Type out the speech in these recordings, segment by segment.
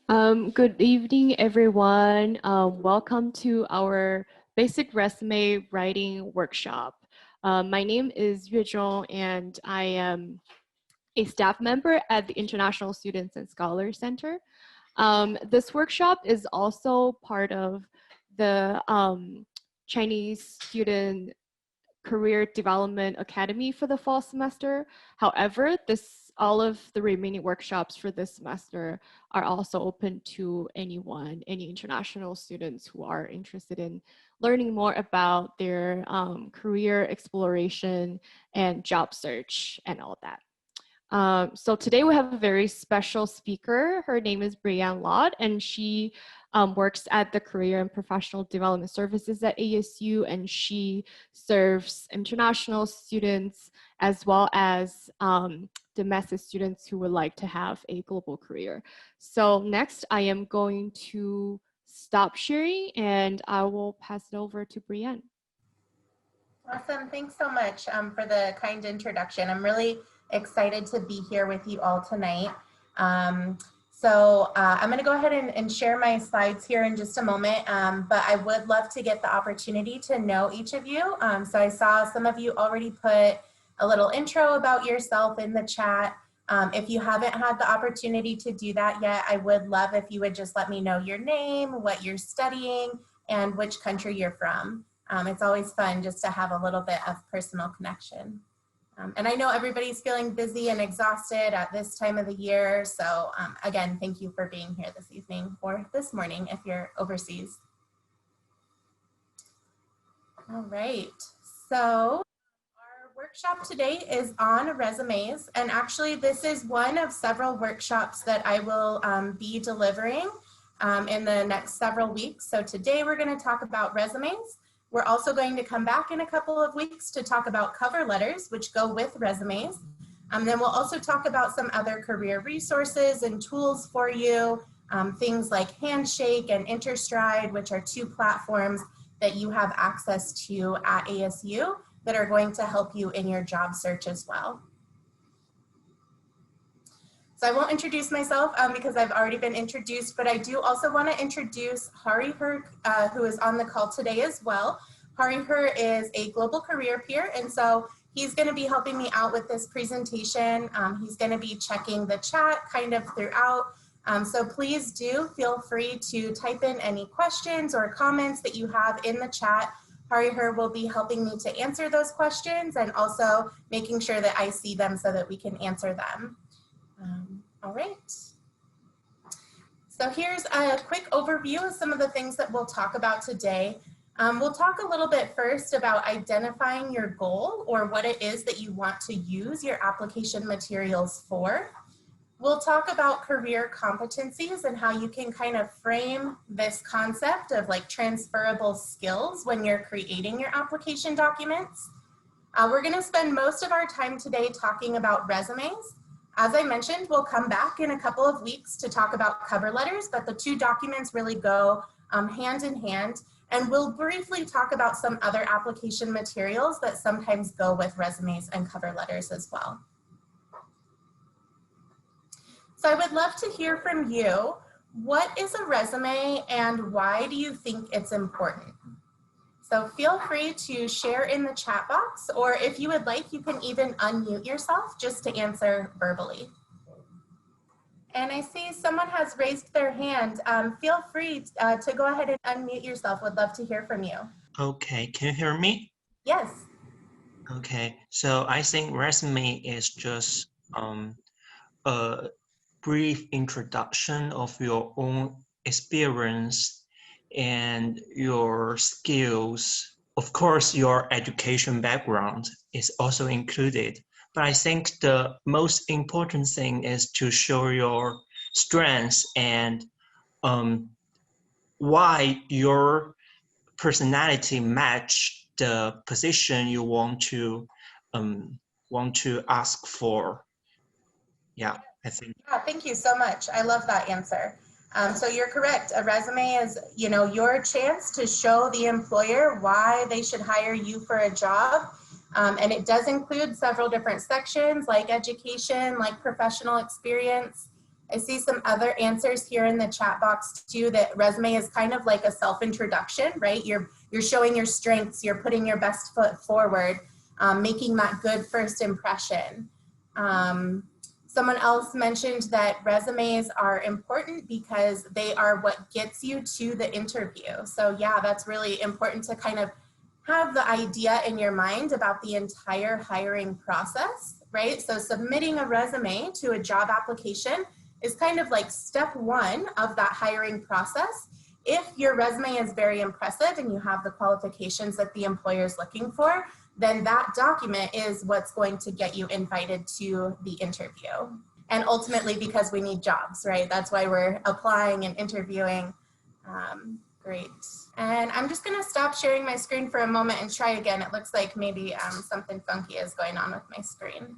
Good evening, everyone. Welcome to our basic resume writing workshop. My name is Yue Zhong, and I am a staff member at the International Students and Scholars Center. This workshop is also part of the Chinese Student Career Development Academy for the fall semester. However, all of the remaining workshops for this semester are also open to anyone, any international students who are interested in learning more about their career exploration and job search and all that. So today we have a very special speaker. Her name is Brianne Lott, and she works at the Career and Professional Development Services at ASU, and she serves international students as well as domestic students who would like to have a global career. So next, I am going to stop sharing, and I will pass it over to Brianne. Awesome. Thanks so much for the kind introduction. I'm really excited to be here with you all tonight. I'm going to go ahead and share my slides here in just a moment, but I would love to get the opportunity to know each of you. So I saw some of you already put a little intro about yourself in the chat. If you haven't had the opportunity to do that yet, I would love if you would just let me know your name, what you're studying, and which country you're from. It's always fun just to have a little bit of personal connection. And I know everybody's feeling busy and exhausted at this time of the year. So again, thank you for being here this evening or this morning if you're overseas. All right, so our workshop today is on resumes. And actually this is one of several workshops that I will be delivering in the next several weeks. So today we're going to talk about resumes. We're also going to come back in a couple of weeks to talk about cover letters, which go with resumes. Then we'll also talk about some other career resources and tools for you, things like Handshake and Interstride, which are two platforms that you have access to at ASU that are going to help you in your job search as well. So I won't introduce myself because I've already been introduced, but I do also want to introduce Hari Her, who is on the call today as well. Hari Her is a global career peer, and so he's going to be helping me out with this presentation. He's going to be checking the chat kind of throughout. So please do feel free to type in any questions or comments that you have in the chat. Hari Her will be helping me to answer those questions and also making sure that I see them so that we can answer them. All right. So here's a quick overview of some of the things that we'll talk about today. We'll talk a little bit first about identifying your goal or what it is that you want to use your application materials for. We'll talk about career competencies and how you can kind of frame this concept of like transferable skills when you're creating your application documents. We're going to spend most of our time today talking about resumes. As I mentioned, we'll come back in a couple of weeks to talk about cover letters, but the two documents really go hand in hand. And we'll briefly talk about some other application materials that sometimes go with resumes and cover letters as well. So I would love to hear from you. What is a resume and why do you think it's important? So feel free to share in the chat box, or if you would like, you can even unmute yourself just to answer verbally. And I see someone has raised their hand. Feel free to go ahead and unmute yourself. Would love to hear from you. Okay, can you hear me? Yes. Okay, so I think resume is just a brief introduction of your own experience and your skills. Of course, your education background is also included. But I think the most important thing is to show your strengths and why your personality match the position you want to ask for. Yeah, I think. Yeah, thank you so much. I love that answer. So you're correct. A resume is, your chance to show the employer why they should hire you for a job. And it does include several different sections like education, like professional experience. I see some other answers here in the chat box too, that resume is kind of like a self-introduction, right? You're showing your strengths, you're putting your best foot forward, making that good first impression. Someone else mentioned that resumes are important because they are what gets you to the interview. So yeah, that's really important to kind of have the idea in your mind about the entire hiring process, right? So submitting a resume to a job application is kind of like step one of that hiring process. If your resume is very impressive and you have the qualifications that the employer is looking for, then that document is what's going to get you invited to the interview. And ultimately, because we need jobs, right? That's why we're applying and interviewing. Great. And I'm just gonna stop sharing my screen for a moment and try again. It looks like maybe something funky is going on with my screen.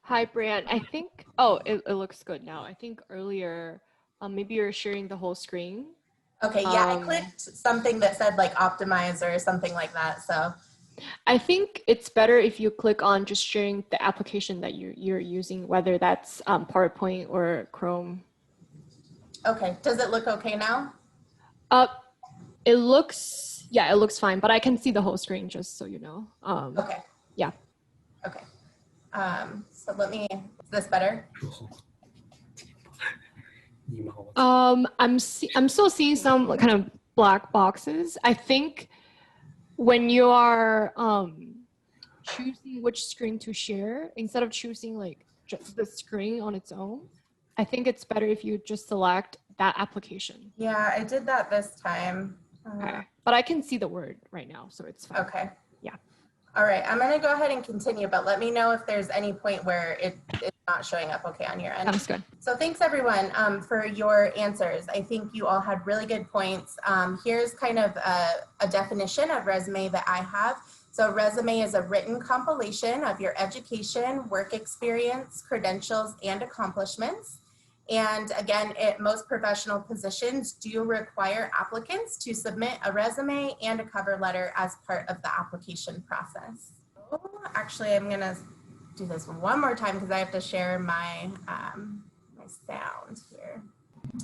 Hi, Brian. I think, oh, it looks good now. I think earlier, maybe you're sharing the whole screen. Okay, yeah, I clicked something that said like optimize or something like that, so. I think it's better if you click on just sharing the application that you're using, whether that's PowerPoint or Chrome. Okay, does it look okay now? It looks, yeah, it looks fine, but I can see the whole screen, just so you know. Okay. Yeah. Okay. So let me, is this better? I'm still seeing some kind of black boxes. I think when you are choosing which screen to share, instead of choosing like just the screen on its own, I think it's better if you just select that application. Yeah, I did that this time. Okay. But I can see the word right now, so it's fine. Okay. Yeah. All right, I'm gonna go ahead and continue, but let me know if there's any point where it's not showing up okay on your end. Sounds good. So thanks everyone for your answers. I think you all had really good points. Here's kind of a definition of resume that I have. So resume is a written compilation of your education, work experience, credentials, and accomplishments. And again, most professional positions do require applicants to submit a resume and a cover letter as part of the application process. Actually, I'm gonna do this one more time because I have to share my, my sound here.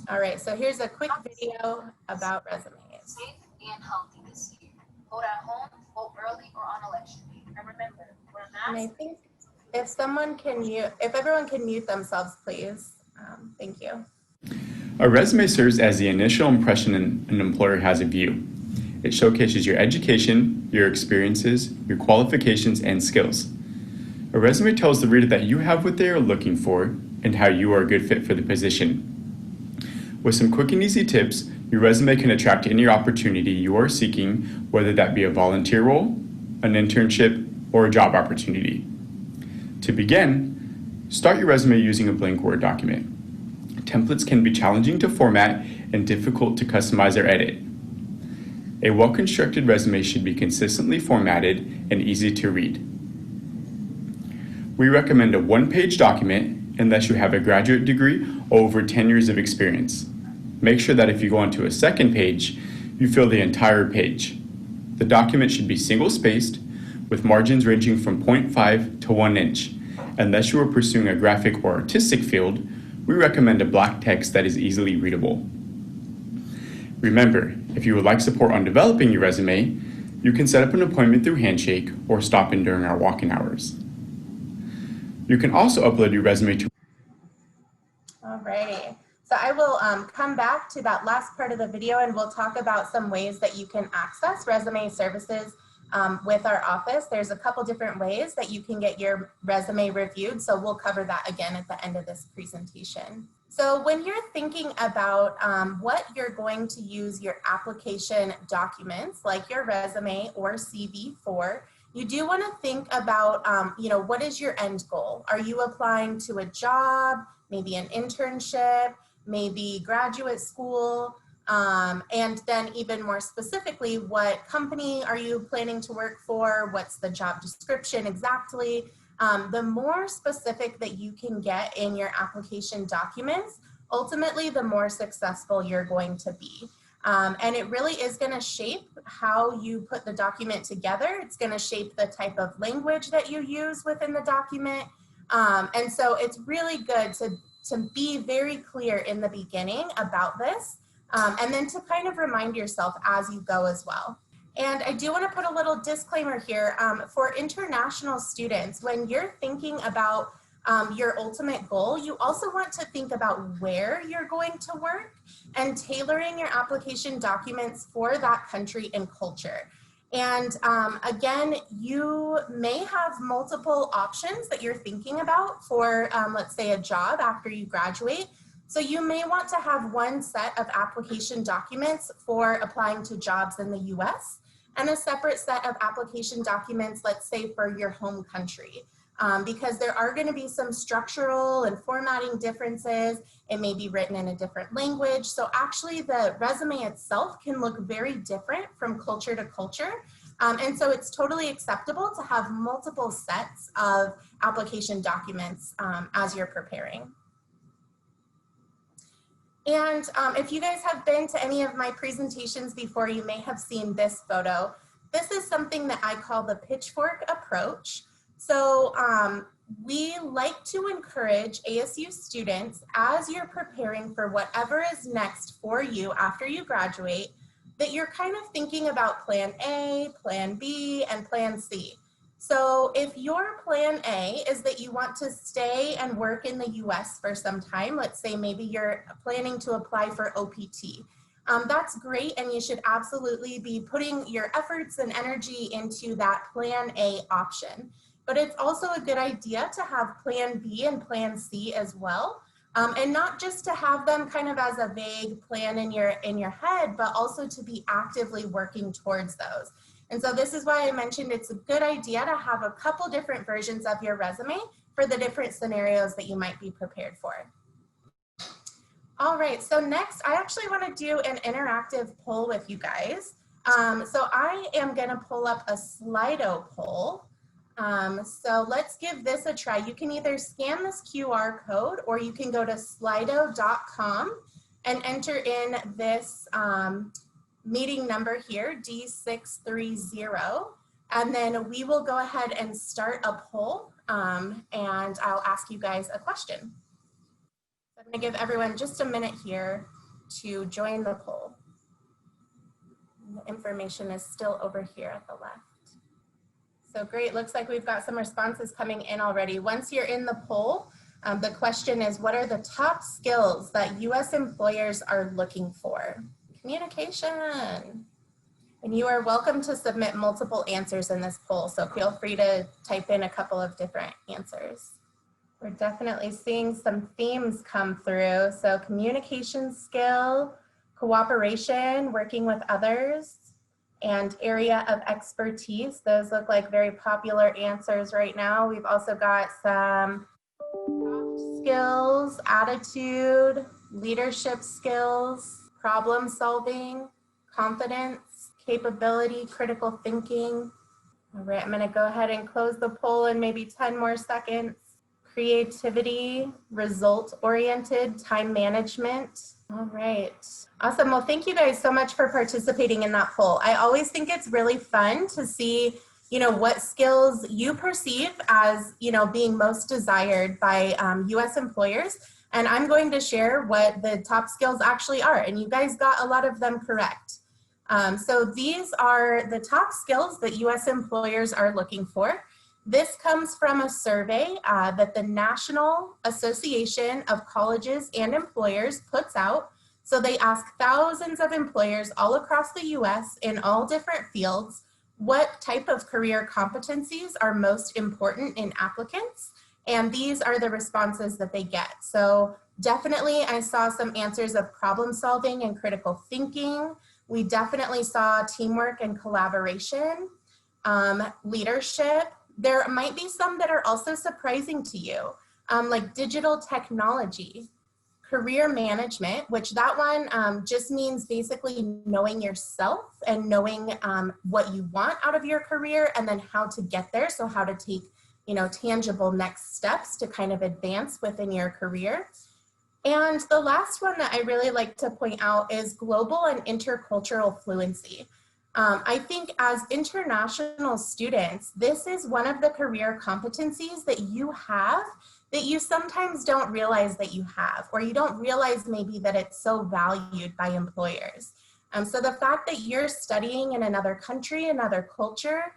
All right, so here's a quick video about resumes. Safe and healthy this year. Vote at home, vote early or on election day. And remember, wear a mask. And I think if someone can mute, if everyone can mute themselves, please. Thank you. A resume serves as the initial impression an employer has of you. It showcases your education, your experiences, your qualifications, and skills. A resume tells the reader that you have what they are looking for and how you are a good fit for the position. With some quick and easy tips, your resume can attract any opportunity you are seeking, whether that be a volunteer role, an internship, or a job opportunity. To begin, start your resume using a blank Word document. Templates can be challenging to format and difficult to customize or edit. A well-constructed resume should be consistently formatted and easy to read. We recommend a one-page document unless you have a graduate degree or over 10 years of experience. Make sure that if you go onto a second page, you fill the entire page. The document should be single-spaced with margins ranging from 0.5 to 1 inch. Unless you are pursuing a graphic or artistic field, we recommend a black text that is easily readable. Remember, if you would like support on developing your resume, you can set up an appointment through Handshake or stop in during our walk-in hours. You can also upload your resume to... Alrighty, so I will come back to that last part of the video and we'll talk about some ways that you can access resume services with our office. There's a couple different ways that you can get your resume reviewed, so we'll cover that again at the end of this presentation. So when you're thinking about what you're going to use your application documents, like your resume or CV for, you do want to think about, what is your end goal? Are you applying to a job, maybe an internship, maybe graduate school? And then even more specifically, what company are you planning to work for? What's the job description exactly? The more specific that you can get in your application documents, ultimately the more successful you're going to be. And it really is going to shape how you put the document together. It's going to shape the type of language that you use within the document. And so it's really good to be very clear in the beginning about this, and then to kind of remind yourself as you go as well. And I do want to put a little disclaimer here for international students. When you're thinking about your ultimate goal, you also want to think about where you're going to work and tailoring your application documents for that country and culture. And again, you may have multiple options that you're thinking about for, let's say, a job after you graduate. So you may want to have one set of application documents for applying to jobs in the US and a separate set of application documents, let's say, for your home country. Because there are going to be some structural and formatting differences. It may be written in a different language. So actually the resume itself can look very different from culture to culture. And so it's totally acceptable to have multiple sets of application documents as you're preparing. And if you guys have been to any of my presentations before, you may have seen this photo. This is something that I call the Pitchfork Approach. So we like to encourage ASU students, as you're preparing for whatever is next for you after you graduate, that you're kind of thinking about plan A, plan B, and plan C. So if your plan A is that you want to stay and work in the US for some time, let's say maybe you're planning to apply for OPT, that's great, and you should absolutely be putting your efforts and energy into that plan A option. But it's also a good idea to have plan B and plan C as well. And not just to have them kind of as a vague plan in your head, but also to be actively working towards those. And so this is why I mentioned it's a good idea to have a couple different versions of your resume for the different scenarios that you might be prepared for. All right, so next I actually want to do an interactive poll with you guys. So I am going to pull up a Slido poll. So let's give this a try. You can either scan this QR code or you can go to slido.com and enter in this meeting number here, D630, and then we will go ahead and start a poll, and I'll ask you guys a question. I'm going to give everyone just a minute here to join the poll. The information is still over here at the left. So great, looks like we've got some responses coming in already. Once you're in the poll, the question is, what are the top skills that US employers are looking for? Communication. And you are welcome to submit multiple answers in this poll, so feel free to type in a couple of different answers. We're definitely seeing some themes come through. So communication skill, cooperation, working with others, and area of expertise. Those look like very popular answers right now. We've also got some soft skills, attitude, leadership skills, problem solving, confidence, capability, critical thinking. All right, I'm gonna go ahead and close the poll in maybe 10 more seconds. Creativity, result-oriented, time management. All right, awesome. Well, thank you guys so much for participating in that poll. I always think it's really fun to see, what skills you perceive as, being most desired by US employers. And I'm going to share what the top skills actually are. And you guys got a lot of them correct. So these are the top skills that US employers are looking for. This comes from a survey that the National Association of Colleges and Employers puts out. So they ask thousands of employers all across the US in all different fields, what type of career competencies are most important in applicants? And these are the responses that they get. So definitely I saw some answers of problem solving and critical thinking. We definitely saw teamwork and collaboration, leadership. There might be some that are also surprising to you, like digital technology, career management, which that one just means basically knowing yourself and knowing what you want out of your career and then how to get there. So how to take, tangible next steps to kind of advance within your career. And the last one that I really like to point out is global and intercultural fluency. I think as international students, this is one of the career competencies that you have that you sometimes don't realize that you have, or you don't realize maybe that it's so valued by employers. So the fact that you're studying in another country, another culture,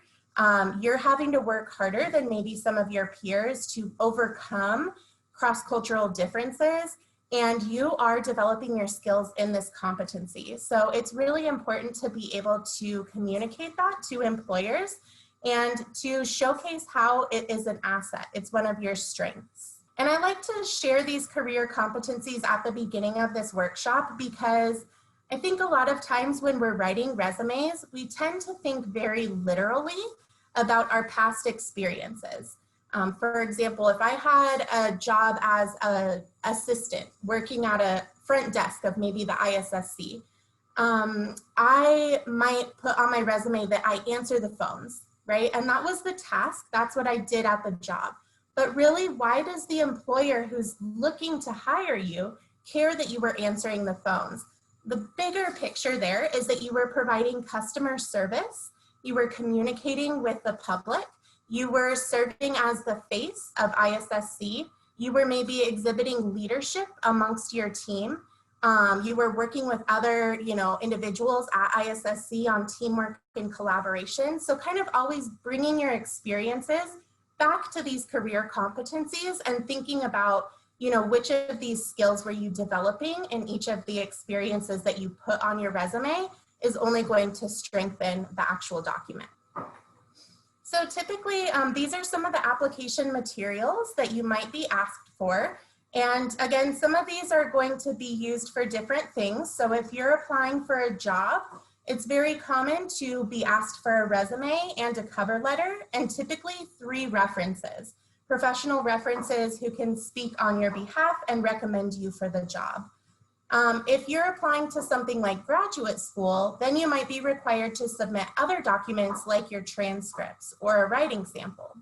you're having to work harder than maybe some of your peers to overcome cross-cultural differences, and you are developing your skills in this competency. So it's really important to be able to communicate that to employers and to showcase how it is an asset. It's one of your strengths. And I like to share these career competencies at the beginning of this workshop because I think a lot of times when we're writing resumes, we tend to think very literally about our past experiences. For example, if I had a job as an assistant working at a front desk of maybe the ISSC, I might put on my resume that I answer the phones, right? And that was the task, that's what I did at the job. But really, why does the employer who's looking to hire you care that you were answering the phones? The bigger picture there is that you were providing customer service, you were communicating with the public, you were serving as the face of ISSC, you were maybe exhibiting leadership amongst your team, you were working with other individuals at ISSC on teamwork and collaboration. So kind of always bringing your experiences back to these career competencies and thinking about which of these skills were you developing in each of the experiences that you put on your resume is only going to strengthen the actual document. So typically, these are some of the application materials that you might be asked for. And again, some of these are going to be used for different things. So if you're applying for a job, it's very common to be asked for a resume and a cover letter, and typically 3 references. Professional references who can speak on your behalf and recommend you for the job. If you're applying to something like graduate school, then you might be required to submit other documents like your transcripts or a writing sample.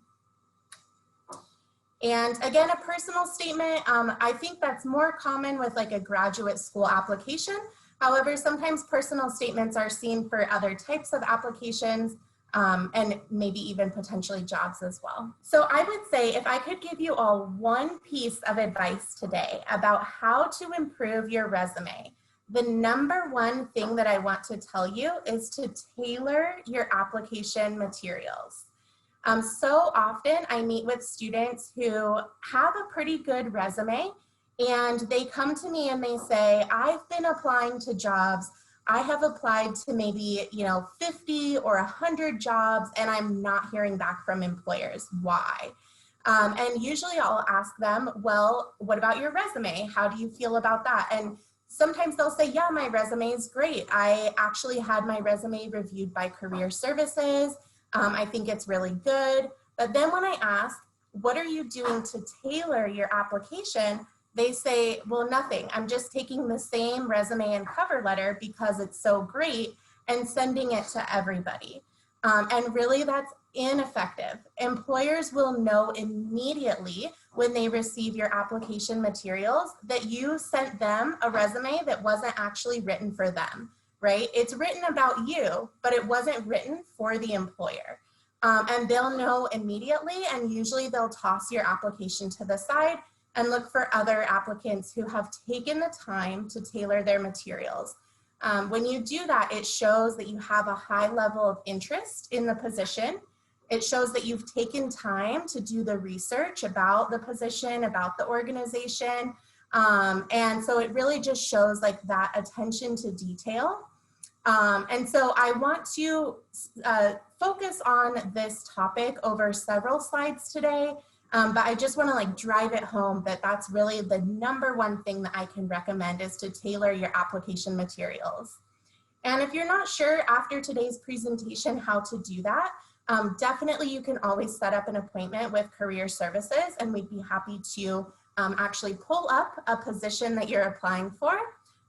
And again, a personal statement, I think that's more common with like a graduate school application. However, sometimes personal statements are seen for other types of applications, and maybe even potentially jobs as well. So I would say if I could give you all one piece of advice today about how to improve your resume, the #1 thing that I want to tell you is to tailor your application materials. So often I meet with students who have a pretty good resume and they come to me and they say, I've been applying to jobs, I have applied to maybe 50 or 100 jobs and I'm not hearing back from employers. Why? And usually I'll ask them, well, what about your resume? How do you feel about that? And sometimes they'll say, yeah, my resume is great. I actually had my resume reviewed by Career Services. I think it's really good. But then when I ask, what are you doing to tailor your application? They say, well, nothing. I'm just taking the same resume and cover letter because it's so great and sending it to everybody. And really that's ineffective. Employers will know immediately when they receive your application materials that you sent them a resume that wasn't actually written for them, right? It's written about you, but it wasn't written for the employer. And they'll know immediately, and usually they'll toss your application to the side and look for other applicants who have taken the time to tailor their materials. When you do that, it shows that you have a high level of interest in the position. It shows that you've taken time to do the research about the position, about the organization. And so it really just shows like that attention to detail. And so I want to focus on this topic over several slides today. But I just want to like drive it home that that's really the #1 thing that I can recommend is to tailor your application materials. And if you're not sure after today's presentation how to do that, definitely you can always set up an appointment with Career Services and we'd be happy to actually pull up a position that you're applying for,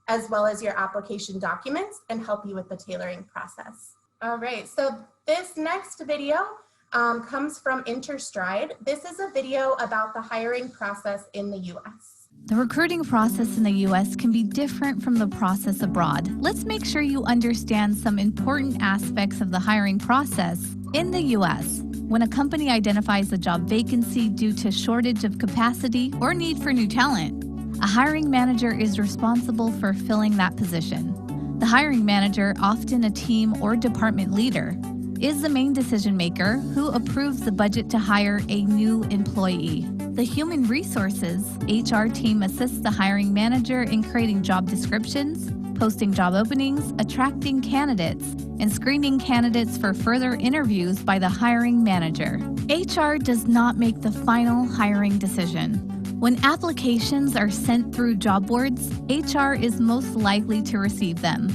as well as your application documents and help you with the tailoring process. All right, so this next video comes from Interstride. This is a video about the hiring process in the US. The recruiting process in the U.S. can be different from the process abroad. Let's make sure you understand some important aspects of the hiring process in the U.S. when a company identifies a job vacancy due to shortage of capacity or need for new talent. A hiring manager is responsible for filling that position. The hiring manager, often a team or department leader, is the main decision maker who approves the budget to hire a new employee. The human resources HR team assists the hiring manager in creating job descriptions, posting job openings, attracting candidates, and screening candidates for further interviews by the hiring manager. HR does not make the final hiring decision. When applications are sent through job boards, HR is most likely to receive them.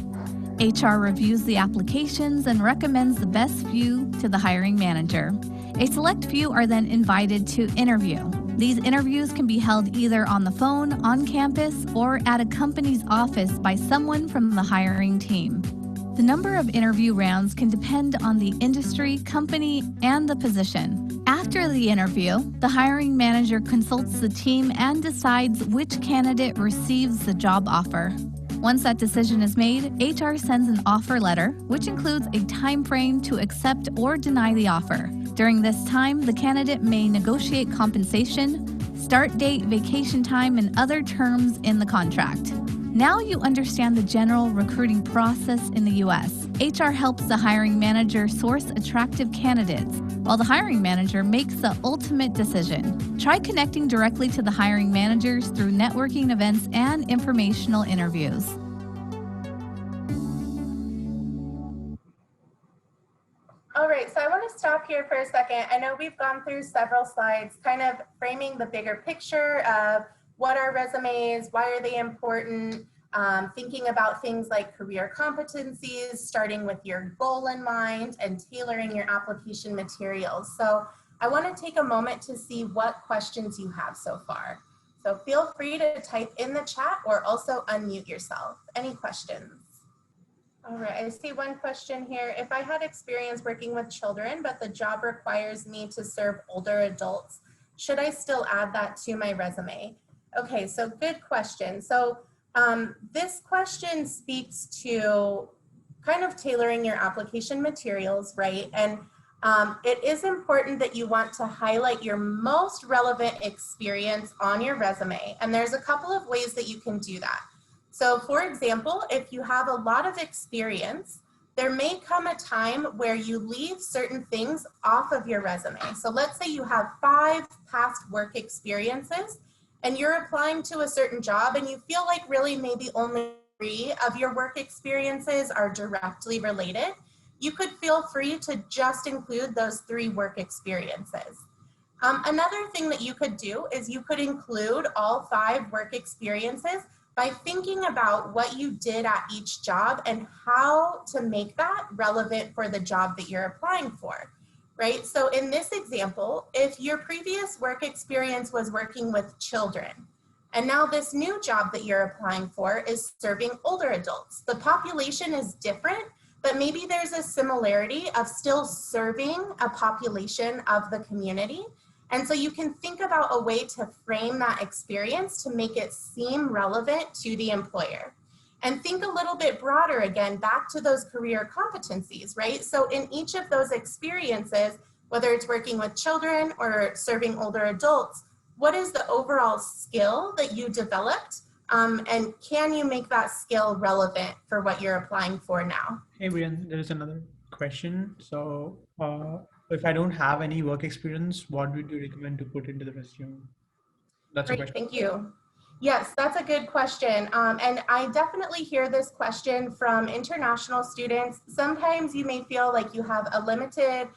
HR reviews the applications and recommends the best few to the hiring manager. A select few are then invited to interview. These interviews can be held either on the phone, on campus, or at a company's office by someone from the hiring team. The number of interview rounds can depend on the industry, company, and the position. After the interview, the hiring manager consults the team and decides which candidate receives the job offer. Once that decision is made, HR sends an offer letter, which includes a time frame to accept or deny the offer. During this time, the candidate may negotiate compensation, start date, vacation time, and other terms in the contract. Now you understand the general recruiting process in the U.S. HR helps the hiring manager source attractive candidates, while the hiring manager makes the ultimate decision. Try connecting directly to the hiring managers through networking events and informational interviews. All right, so I want to stop here for a second. I know we've gone through several slides, kind of framing the bigger picture of what are resumes, why are they important, thinking about things like career competencies, starting with your goal in mind, and tailoring your application materials. So I want to take a moment to see what questions you have so far. So feel free to type in the chat or also unmute yourself. Any questions? All right, I see one question here. If I had experience working with children, but the job requires me to serve older adults, should I still add that to my resume? Okay, so good question. So this question speaks to kind of tailoring your application materials, right? And it is important that you want to highlight your most relevant experience on your resume. And there's a couple of ways that you can do that. So for example, if you have a lot of experience, there may come a time where you leave certain things off of your resume. So let's say you have 5 past work experiences and you're applying to a certain job and you feel like really maybe only 3 of your work experiences are directly related. You could feel free to just include those 3 work experiences. Another thing that you could do is you could include all 5 work experiences by thinking about what you did at each job and how to make that relevant for the job that you're applying for, right? So in this example, if your previous work experience was working with children, and now this new job that you're applying for is serving older adults, the population is different, but maybe there's a similarity of still serving a population of the community. And so you can think about a way to frame that experience to make it seem relevant to the employer. And think a little bit broader again, back to those career competencies, right? So in each of those experiences, whether it's working with children or serving older adults, what is the overall skill that you developed? And can you make that skill relevant for what you're applying for now? Hey, Brian, there is another question. So if I don't have any work experience, what would you recommend to put into the resume? That's Great, thank you. Yes, that's a good question. And I definitely hear this question from international students. Sometimes you may feel like you have a limited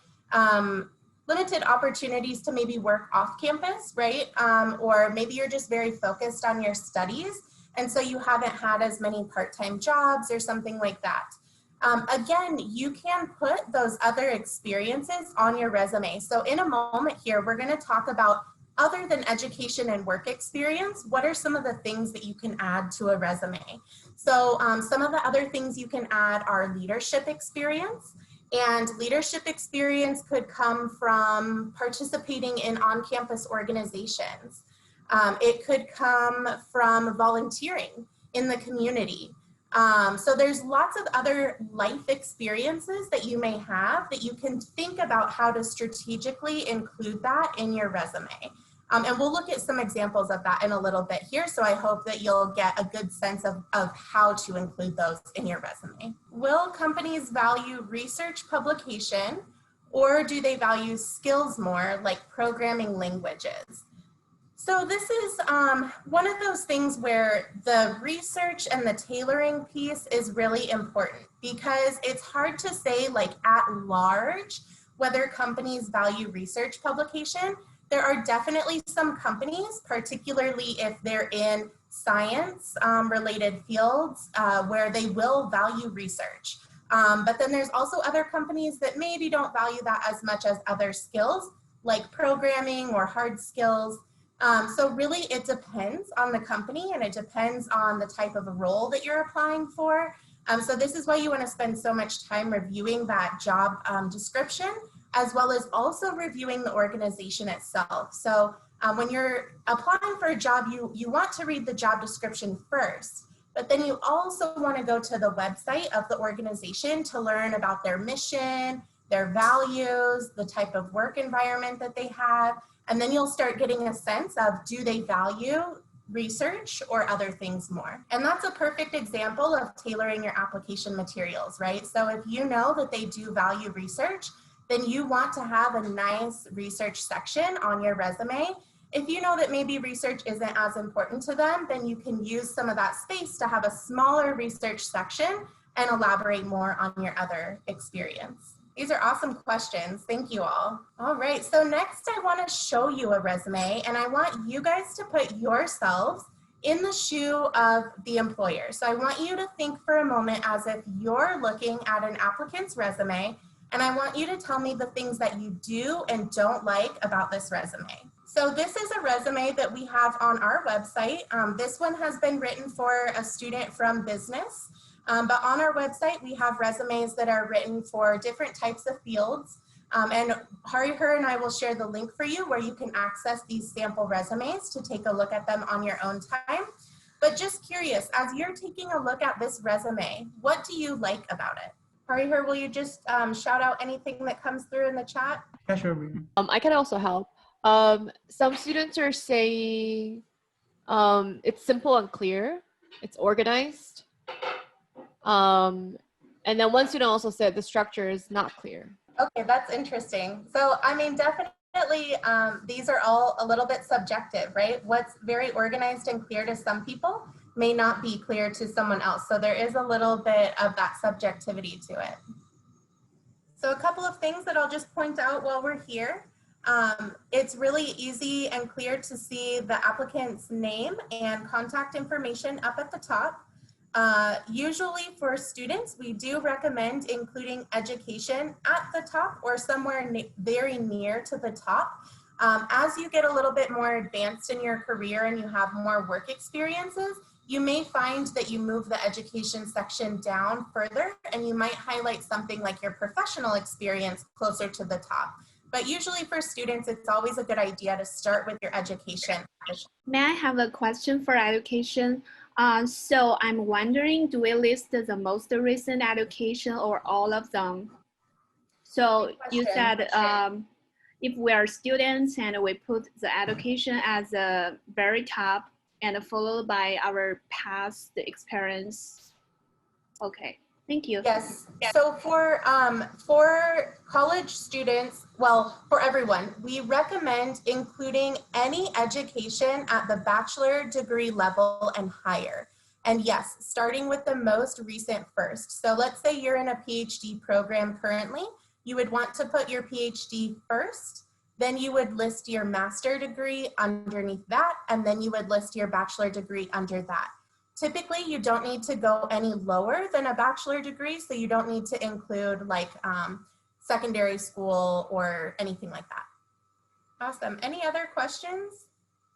opportunities to maybe work off campus, right? Or maybe you're just very focused on your studies. And so you haven't had as many part-time jobs or something like that. Again, you can put those other experiences on your resume. So in a moment here, we're going to talk about, other than education and work experience, what are some of the things that you can add to a resume? So some of the other things you can add are leadership experience. And leadership experience could come from participating in on-campus organizations. It could come from volunteering in the community. So there's lots of other life experiences that you may have that you can think about how to strategically include that in your resume. And we'll look at some examples of that in a little bit here. So I hope that you'll get a good sense of how to include those in your resume. Will companies value research publication, or do they value skills more, like programming languages? So this is one of those things where the research and the tailoring piece is really important, because it's hard to say, like, at large whether companies value research publication. There are definitely some companies, particularly if they're in science related fields, where they will value research. But then there's also other companies that maybe don't value that as much as other skills, like programming or hard skills. So really it depends on the company, and it depends on the type of a role that you're applying for. So this is why you want to spend so much time reviewing that job description, as well as also reviewing the organization itself. So when you're applying for a job, you want to read the job description first, but then you also want to go to the website of the organization to learn about their mission, their values, the type of work environment that they have, and then you'll start getting a sense of, do they value research or other things more? And that's a perfect example of tailoring your application materials, right? So if you know that they do value research, then you want to have a nice research section on your resume. If you know that maybe research isn't as important to them, then you can use some of that space to have a smaller research section and elaborate more on your other experience. These are awesome questions. Thank you all. All right, so next I want to show you a resume, and I want you guys to put yourselves in the shoe of the employer. So I want you to think for a moment as if you're looking at an applicant's resume, and I want you to tell me the things that you do and don't like about this resume. So this is a resume that we have on our website. This one has been written for a student from business, but on our website we have resumes that are written for different types of fields. And Hariher and I will share the link for you where you can access these sample resumes to take a look at them on your own time. But just curious, as you're taking a look at this resume, what do you like about it? Hariher, will you just shout out anything that comes through in the chat? Yeah, sure. I can also help. Some students are saying it's simple and clear, it's organized. And then one student also said the structure is not clear. Okay, that's interesting. So, I mean, definitely these are all a little bit subjective, right? What's very organized and clear to some people may not be clear to someone else. So there is a little bit of that subjectivity to it. So a couple of things that I'll just point out while we're here. It's really easy and clear to see the applicant's name and contact information up at the top. Usually for students, we do recommend including education at the top or somewhere very near to the top. As you get a little bit more advanced in your career and you have more work experiences, you may find that you move the education section down further, and you might highlight something like your professional experience closer to the top. But usually for students, it's always a good idea to start with your education. May I have a question for education? So I'm wondering, do we list the most recent education or all of them? So you said if we are students and we put the education at the very top and followed by our past experience. Okay, thank you. Yes, so for college students, well, for everyone, we recommend including any education at the bachelor degree level and higher. And yes, starting with the most recent first. So let's say you're in a PhD program currently, you would want to put your PhD first, then you would list your master degree underneath that, and then you would list your bachelor degree under that. Typically, you don't need to go any lower than a bachelor degree, so you don't need to include like secondary school or anything like that. Awesome. Any other questions?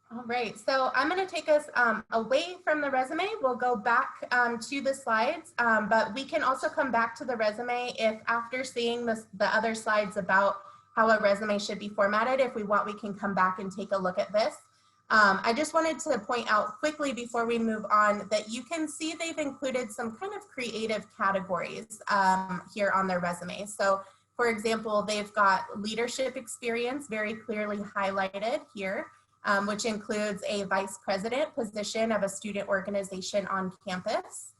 All right, so I'm going to take us away from the resume. We'll go back to the slides, but we can also come back to the resume if after seeing the other slides about how a resume should be formatted, if we want, we can come back and take a look at this. I just wanted to point out quickly before we move on that you can see they've included some kind of creative categories here on their resume. So for example, they've got leadership experience very clearly highlighted here, which includes a vice president position of a student organization on campus.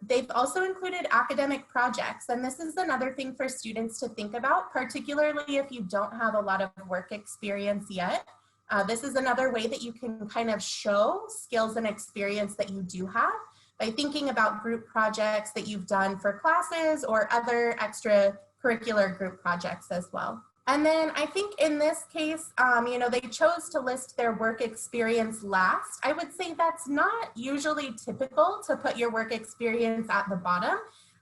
They've also included academic projects, and this is another thing for students to think about, particularly if you don't have a lot of work experience yet. This is another way that you can kind of show skills and experience that you do have by thinking about group projects that you've done for classes or other extracurricular group projects as well. And then I think in this case, you know, they chose to list their work experience last. I would say that's not usually typical to put your work experience at the bottom,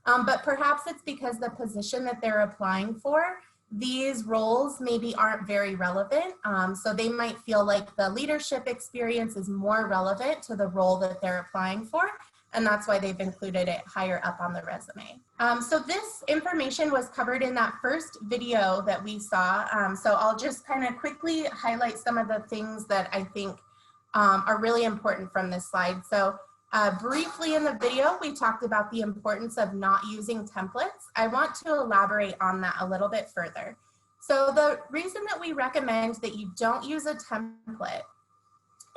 but perhaps it's because the position that they're applying for, these roles maybe aren't very relevant. So they might feel like the leadership experience is more relevant to the role that they're applying for. And that's why they've included it higher up on the resume. So this information was covered in that first video that we saw. So I'll just kind of quickly highlight some of the things that I think are really important from this slide. So briefly in the video, we talked about the importance of not using templates. I want to elaborate on that a little bit further. So the reason that we recommend that you don't use a template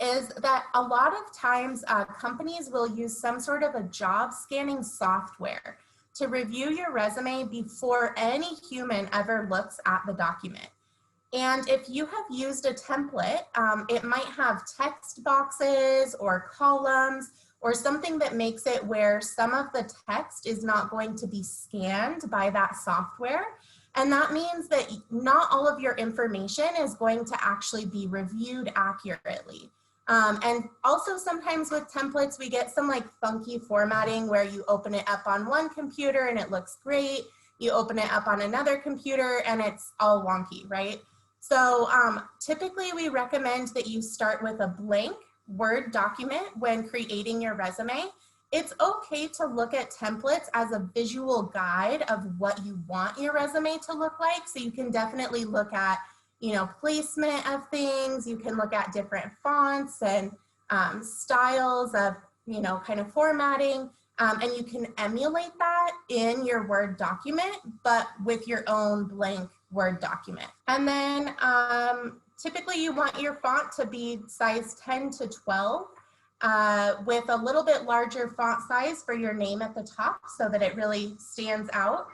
is that a lot of times companies will use some sort of a job scanning software to review your resume before any human ever looks at the document. And if you have used a template, it might have text boxes or columns or something that makes it where some of the text is not going to be scanned by that software. And that means that not all of your information is going to actually be reviewed accurately. And also sometimes with templates, we get some like funky formatting where you open it up on one computer and it looks great. You open it up on another computer and it's all wonky, right? So typically we recommend that you start with a blank Word document when creating your resume. It's okay to look at templates as a visual guide of what you want your resume to look like. So you can definitely look at, you know, placement of things. You can look at different fonts and styles of, you know, kind of formatting. And you can emulate that in your Word document, but with your own blank Word document. And then typically you want your font to be size 10 to 12 with a little bit larger font size for your name at the top so that it really stands out.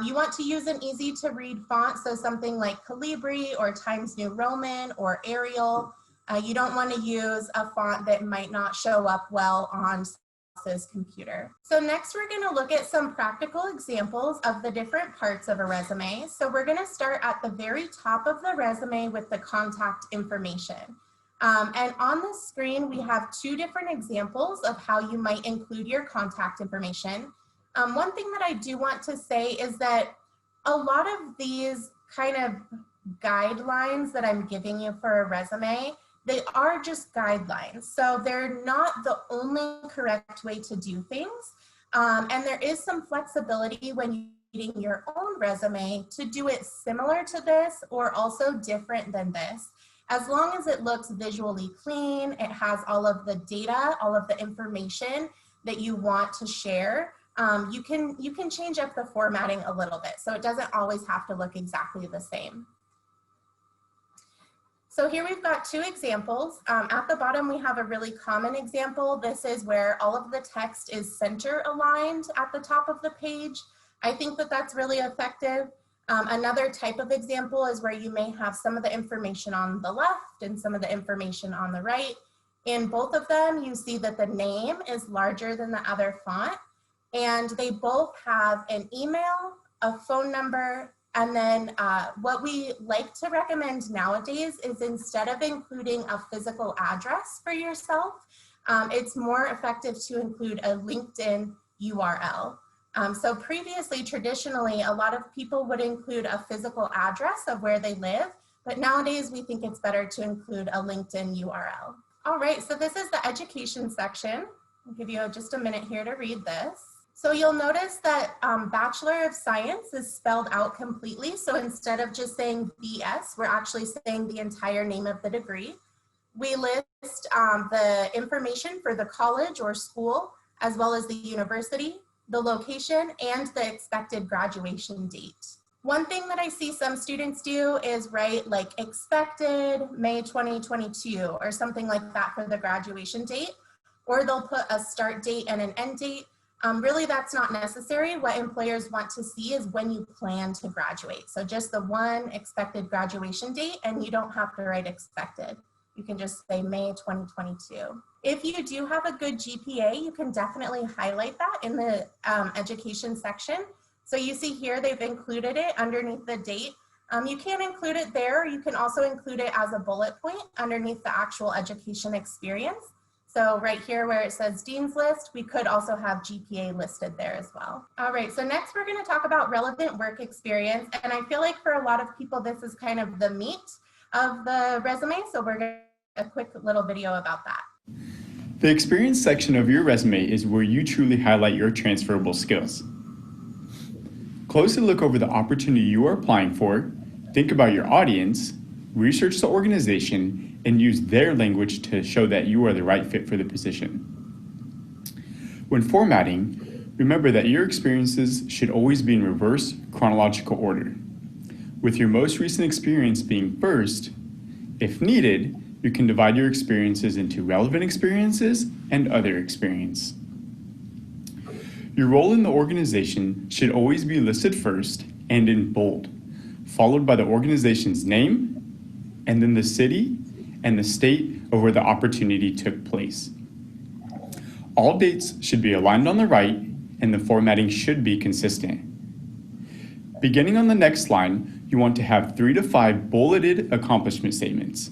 You want to use an easy to read font, so something like Calibri or Times New Roman or Arial. You don't want to use a font that might not show up well on someone's computer. So next we're going to look at some practical examples of the different parts of a resume. So we're going to start at the very top of the resume with the contact information. And on the screen we have two different examples of how you might include your contact information. One thing that I do want to say is that a lot of these kind of guidelines that I'm giving you for a resume, they are just guidelines. So they're not the only correct way to do things. And there is some flexibility when you're creating your own resume to do it similar to this or also different than this. As long as it looks visually clean, it has all of the data, all of the information that you want to share. You can change up the formatting a little bit, so it doesn't always have to look exactly the same. So here we've got two examples. At the bottom, we have a really common example. This is where all of the text is center aligned at the top of the page. I think that that's really effective. Another type of example is where you may have some of the information on the left and some of the information on the right. In both of them, you see that the name is larger than the other font. And they both have an email, a phone number, and then what we like to recommend nowadays is instead of including a physical address for yourself, it's more effective to include a LinkedIn URL. So previously, traditionally, a lot of people would include a physical address of where they live, but nowadays we think it's better to include a LinkedIn URL. All right, so this is the education section. I'll give you just a minute here to read this. So you'll notice that Bachelor of Science is spelled out completely. So instead of just saying BS, we're actually saying the entire name of the degree. We list the information for the college or school, as well as the university, the location, and the expected graduation date. One thing that I see some students do is write like expected May 2022 or something like that for the graduation date, or they'll put a start date and an end date. Really, that's not necessary. What employers want to see is when you plan to graduate. So just the one expected graduation date, and you don't have to write expected. You can just say May 2022. If you do have a good GPA, you can definitely highlight that in the education section. So you see here, they've included it underneath the date. You can include it there. You can also include it as a bullet point underneath the actual education experience. So right here where it says Dean's List, we could also have GPA listed there as well. All right, so next we're gonna talk about relevant work experience. And I feel like for a lot of people, this is kind of the meat of the resume. So we're gonna do a quick little video about that. The experience section of your resume is where you truly highlight your transferable skills. Closely look over the opportunity you are applying for, think about your audience, research the organization, and use their language to show that you are the right fit for the position. When formatting, remember that your experiences should always be in reverse chronological order, with your most recent experience being first. If needed, you can divide your experiences into relevant experiences and other experience. Your role in the organization should always be listed first and in bold, followed by the organization's name, and then the city and the state of where the opportunity took place. All dates should be aligned on the right, and the formatting should be consistent. Beginning on the next line, you want to have 3 to 5 bulleted accomplishment statements.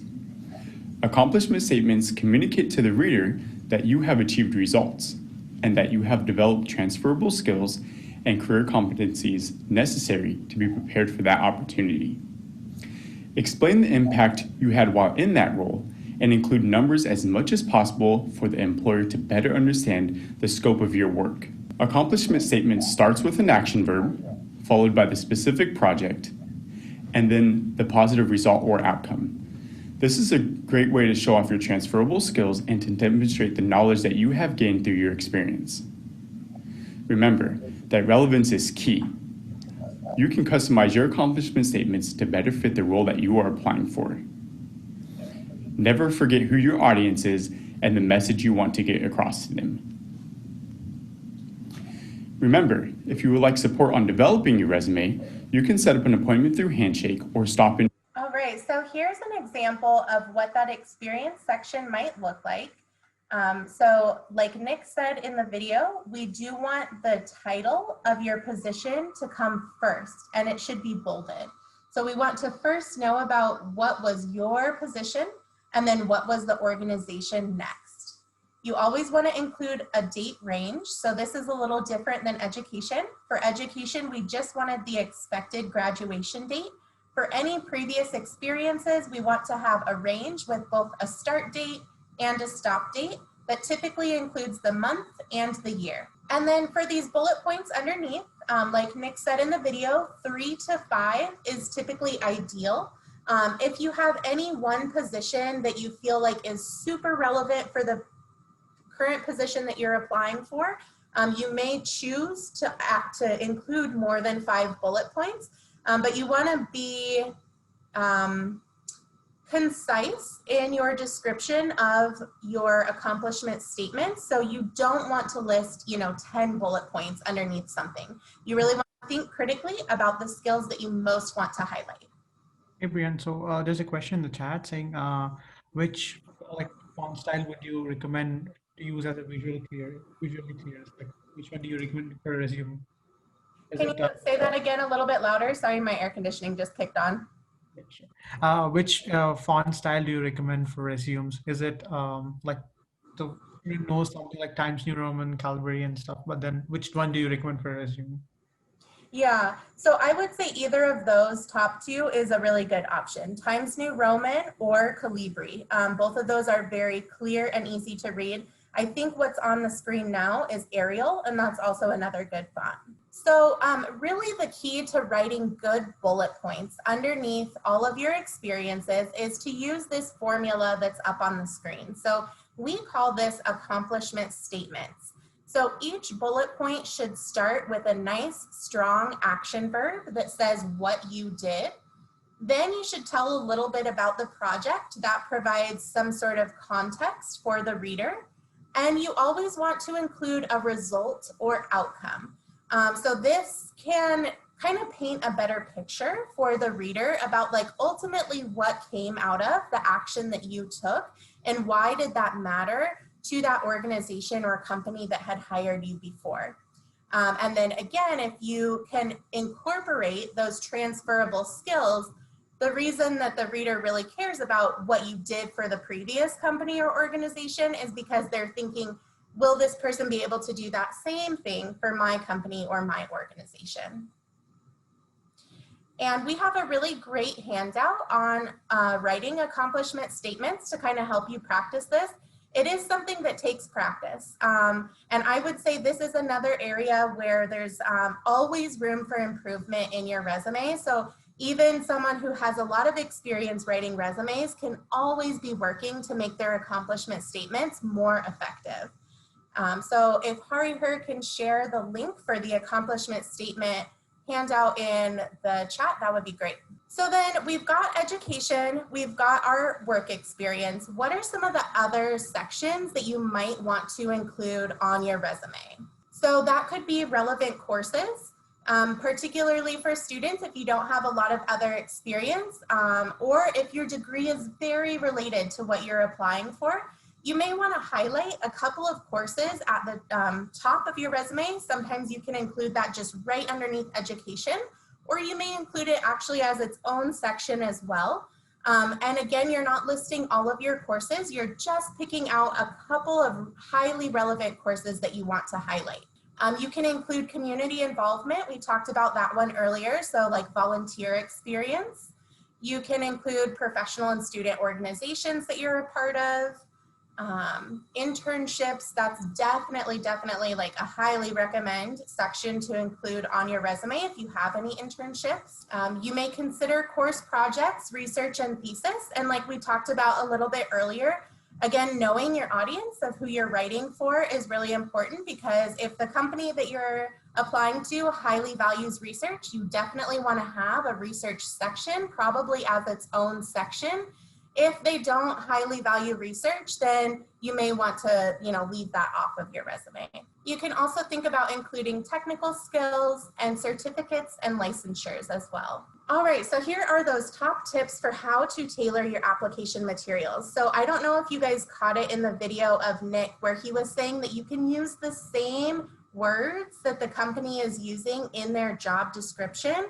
Accomplishment statements communicate to the reader that you have achieved results and that you have developed transferable skills and career competencies necessary to be prepared for that opportunity. Explain the impact you had while in that role and include numbers as much as possible for the employer to better understand the scope of your work. Accomplishment statement starts with an action verb, followed by the specific project, and then the positive result or outcome. This is a great way to show off your transferable skills and to demonstrate the knowledge that you have gained through your experience. Remember that relevance is key. You can customize your accomplishment statements to better fit the role that you are applying for. Never forget who your audience is and the message you want to get across to them. Remember, if you would like support on developing your resume, you can set up an appointment through Handshake or stop in. All right, so here's an example of what that experience section might look like. So like Nick said in the video, we do want the title of your position to come first, and it should be bolded. So we want to first know about what was your position and then what was the organization next. You always want to include a date range. So this is a little different than education. For education, we just wanted the expected graduation date. For any previous experiences, we want to have a range with both a start date and a stop date that typically includes the month and the year. And then for these bullet points underneath, like Nick said in the video, 3 to 5 is typically ideal. If you have any one position that you feel like is super relevant for the current position that you're applying for, you may choose to include more than 5 bullet points, but you want to be concise in your description of your accomplishment statement. So you don't want to list, 10 bullet points underneath something. You really want to think critically about the skills that you most want to highlight. Hey Brian, so there's a question in the chat saying which font style would you recommend to use as a visually clear? Like which one do you recommend for a resume? Can you say that again a little bit louder? Sorry, my air conditioning just kicked on. Which font style do you recommend for resumes? Is it something like Times New Roman, Calvary and stuff, but then which one do you recommend for a resume? Yeah, so I would say either of those top 2 is a really good option. Times New Roman or Calibri. Both of those are very clear and easy to read. I think what's on the screen now is Arial, and that's also another good font. So really the key to writing good bullet points underneath all of your experiences is to use this formula that's up on the screen. So we call this accomplishment statements. So each bullet point should start with a nice, strong action verb that says what you did. Then you should tell a little bit about the project that provides some sort of context for the reader. And you always want to include a result or outcome. So this can kind of paint a better picture for the reader about like ultimately what came out of the action that you took and why did that matter to that organization or company that had hired you before. And then again, if you can incorporate those transferable skills, the reason that the reader really cares about what you did for the previous company or organization is because they're thinking, will this person be able to do that same thing for my company or my organization? And we have a really great handout on writing accomplishment statements to kind of help you practice this. It is something that takes practice. And I would say this is another area where there's always room for improvement in your resume. So even someone who has a lot of experience writing resumes can always be working to make their accomplishment statements more effective. So if Hariher can share the link for the accomplishment statement handout in the chat, that would be great. So then we've got education, we've got our work experience. What are some of the other sections that you might want to include on your resume? So that could be relevant courses, particularly for students if you don't have a lot of other experience, or if your degree is very related to what you're applying for. You may want to highlight a couple of courses at the top of your resume. Sometimes you can include that just right underneath education, or you may include it actually as its own section as well. And again, you're not listing all of your courses. You're just picking out a couple of highly relevant courses that you want to highlight. You can include community involvement. We talked about that one earlier. So like volunteer experience. You can include professional and student organizations that you're a part of. Internships, that's definitely like a highly recommend section to include on your resume if you have any internships. You may consider course projects, research, and thesis. And like we talked about a little bit earlier, again, knowing your audience of who you're writing for is really important, because if the company that you're applying to highly values research, you definitely want to have a research section, probably as its own section. If they don't highly value research, then you may want to, leave that off of your resume. You can also think about including technical skills and certificates and licensures as well. All right, so here are those top tips for how to tailor your application materials. So I don't know if you guys caught it in the video of Nick where he was saying that you can use the same words that the company is using in their job description,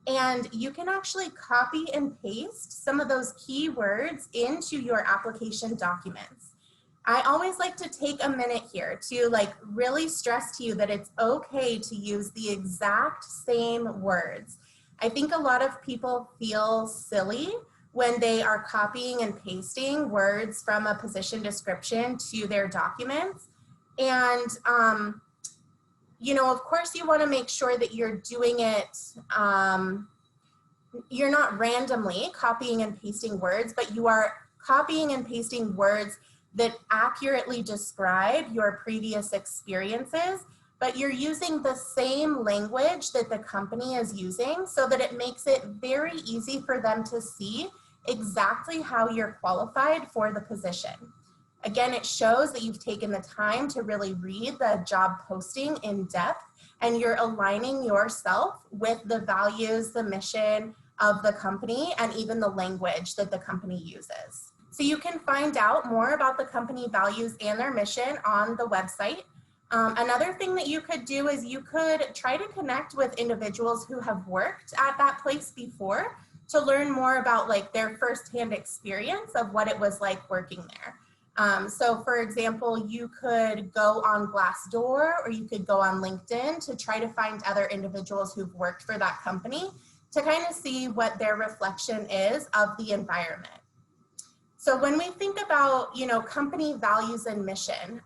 and you can actually copy and paste some of those keywords into your application documents. I always like to take a minute here to really stress to you that it's okay to use the exact same words. I think a lot of people feel silly when they are copying and pasting words from a position description to their documents. And of course you want to make sure that you're doing it, you're not randomly copying and pasting words, but you are copying and pasting words that accurately describe your previous experiences, but you're using the same language that the company is using so that it makes it very easy for them to see exactly how you're qualified for the position. Again, it shows that you've taken the time to really read the job posting in depth, and you're aligning yourself with the values, the mission of the company, and even the language that the company uses. So you can find out more about the company values and their mission on the website. Another thing that you could do is you could try to connect with individuals who have worked at that place before to learn more about their firsthand experience of what it was like working there. So for example, you could go on Glassdoor or you could go on LinkedIn to try to find other individuals who've worked for that company to kind of see what their reflection is of the environment. So when we think about, company values and mission,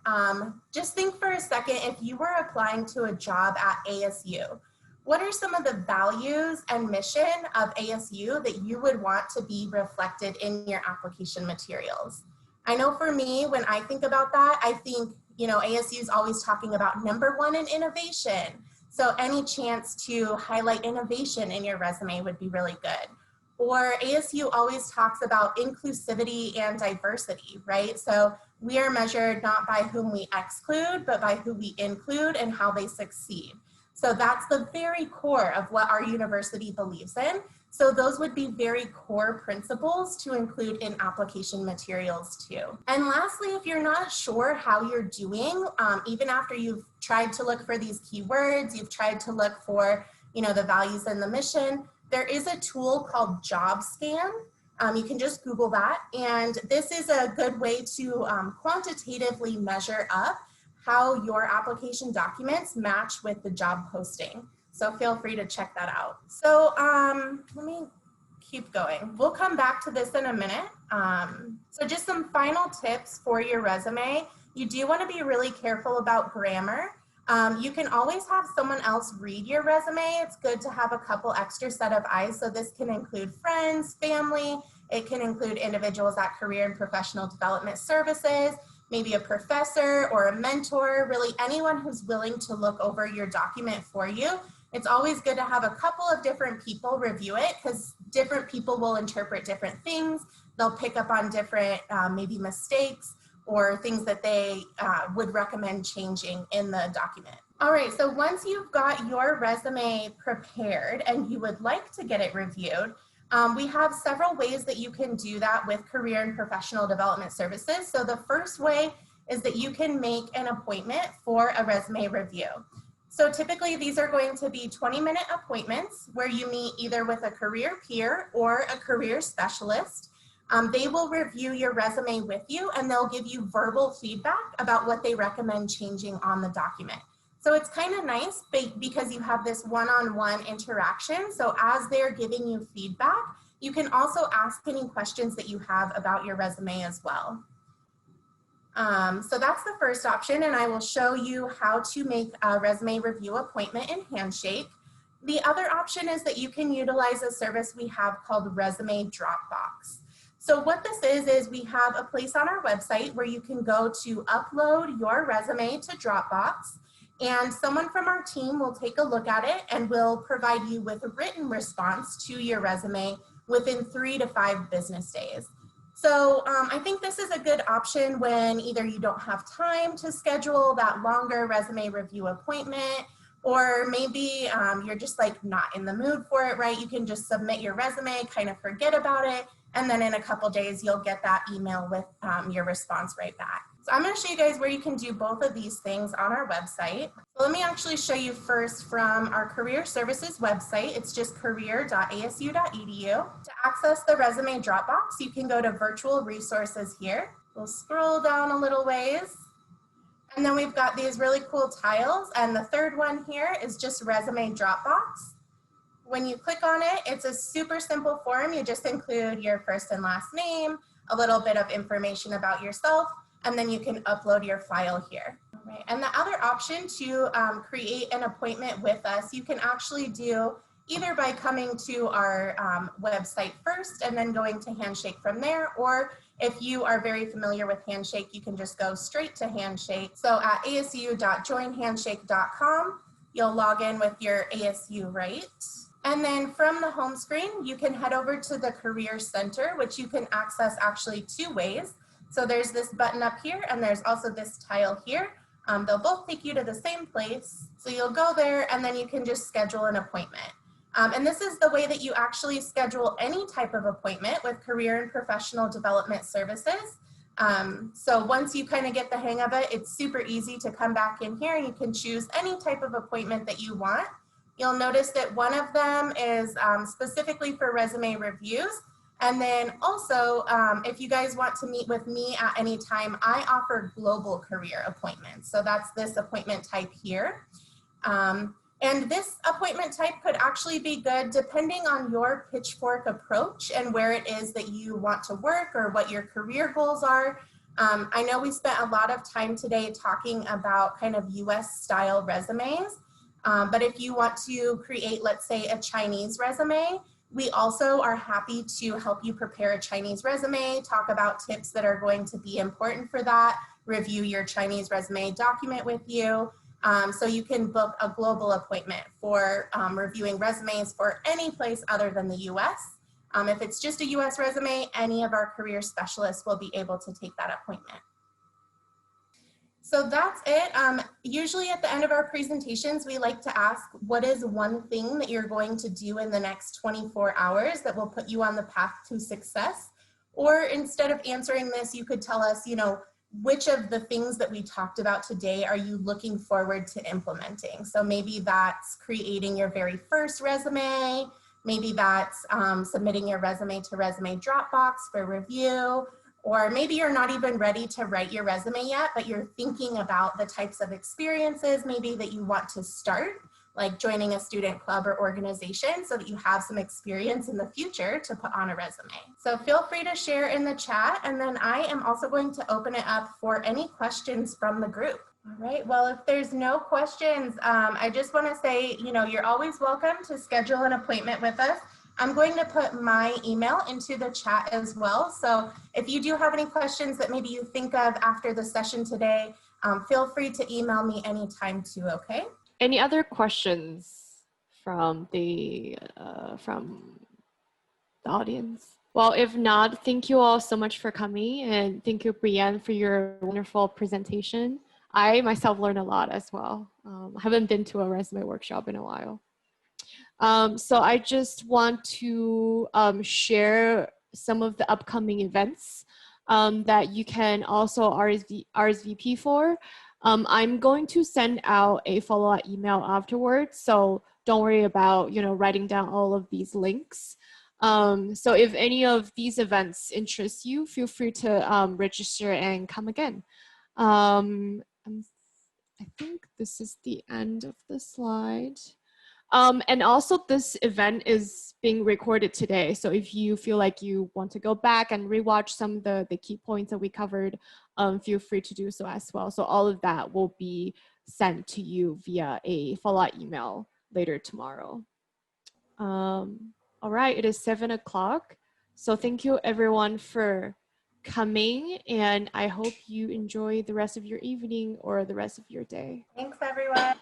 just think for a second, if you were applying to a job at ASU, what are some of the values and mission of ASU that you would want to be reflected in your application materials? I know for me, when I think about that, I think, ASU is always talking about #1 in innovation. So any chance to highlight innovation in your resume would be really good. Or ASU always talks about inclusivity and diversity, right? So we are measured not by whom we exclude, but by who we include and how they succeed. So that's the very core of what our university believes in. So those would be very core principles to include in application materials too. And lastly, if you're not sure how you're doing, even after you've tried to look for these keywords, you've tried to look for, the values and the mission, there is a tool called JobScan. You can just Google that. And this is a good way to quantitatively measure up how your application documents match with the job posting. So feel free to check that out. So let me keep going. We'll come back to this in a minute. So just some final tips for your resume. You do want to be really careful about grammar. You can always have someone else read your resume. It's good to have a couple extra set of eyes. So this can include friends, family. It can include individuals at Career and Professional Development Services, maybe a professor or a mentor, really anyone who's willing to look over your document for you. It's always good to have a couple of different people review it because different people will interpret different things. They'll pick up on different maybe mistakes or things that they would recommend changing in the document. All right, so once you've got your resume prepared and you would like to get it reviewed, we have several ways that you can do that with Career and Professional Development Services. So the first way is that you can make an appointment for a resume review. So typically these are going to be 20-minute appointments where you meet either with a career peer or a career specialist. They will review your resume with you and they'll give you verbal feedback about what they recommend changing on the document. So it's kind of nice because you have this one-on-one interaction. So as they're giving you feedback, you can also ask any questions that you have about your resume as well. So that's the first option, and I will show you how to make a resume review appointment in Handshake. The other option is that you can utilize a service we have called Resume Dropbox. So what this is we have a place on our website where you can go to upload your resume to Dropbox, and someone from our team will take a look at it and will provide you with a written response to your resume within 3 to 5 business days. So I think this is a good option when either you don't have time to schedule that longer resume review appointment, or maybe you're just like not in the mood for it, right? You can just submit your resume, kind of forget about it, and then in a couple days you'll get that email with your response right back. So I'm going to show you guys where you can do both of these things on our website. So let me actually show you first from our career services website. It's just career.asu.edu. To access the resume Dropbox, you can go to virtual resources here. We'll scroll down a little ways. And then we've got these really cool tiles. And the third one here is just resume Dropbox. When you click on it, it's a super simple form. You just include your first and last name, a little bit of information about yourself, and then you can upload your file here. Right. And the other option to create an appointment with us, you can actually do either by coming to our website first and then going to Handshake from there, or if you are very familiar with Handshake, you can just go straight to Handshake. So at asu.joinhandshake.com, you'll log in with your ASU right. And then from the home screen, you can head over to the Career Center, which you can access actually 2 ways. So there's this button up here, and there's also this tile here. They'll both take you to the same place. So you'll go there, and then you can just schedule an appointment. And this is the way that you actually schedule any type of appointment with Career and Professional Development Services. So once you kind of get the hang of it, it's super easy to come back in here. You can choose any type of appointment that you want. You'll notice that one of them is specifically for resume reviews. And then also, if you guys want to meet with me at any time, I offer global career appointments. So that's this appointment type here. And this appointment type could actually be good depending on your Pitchfork approach and where it is that you want to work or what your career goals are. I know we spent a lot of time today talking about kind of US style resumes, but if you want to create, let's say, a Chinese resume, we also are happy to help you prepare a Chinese resume, talk about tips that are going to be important for that, review your Chinese resume document with you. So you can book a global appointment for reviewing resumes for any place other than the US. If it's just a US resume, any of our career specialists will be able to take that appointment. So that's it. Usually at the end of our presentations, we like to ask, what is one thing that you're going to do in the next 24 hours that will put you on the path to success? Or instead of answering this, you could tell us, which of the things that we talked about today are you looking forward to implementing? So maybe that's creating your very first resume. Maybe that's submitting your resume to Resume Dropbox for review. Or maybe you're not even ready to write your resume yet, but you're thinking about the types of experiences maybe that you want to start, like joining a student club or organization so that you have some experience in the future to put on a resume. So feel free to share in the chat, and then I am also going to open it up for any questions from the group. All right, well, if there's no questions, I just want to say, you're always welcome to schedule an appointment with us. I'm going to put my email into the chat as well. So if you do have any questions that maybe you think of after the session today, feel free to email me anytime too, okay? Any other questions from the audience? Well, if not, thank you all so much for coming, and thank you, Brienne, for your wonderful presentation. I myself learned a lot as well. I haven't been to a resume workshop in a while. So I just want to share some of the upcoming events that you can also RSVP for. I'm going to send out a follow-up email afterwards, so don't worry about writing down all of these links. So if any of these events interest you, feel free to register and come again. I think this is the end of the slide. And also this event is being recorded today. So if you feel like you want to go back and rewatch some of the key points that we covered, feel free to do so as well. So all of that will be sent to you via a follow-up email later tomorrow. All right, it is 7 o'clock. So thank you everyone for coming, and I hope you enjoy the rest of your evening or the rest of your day. Thanks everyone.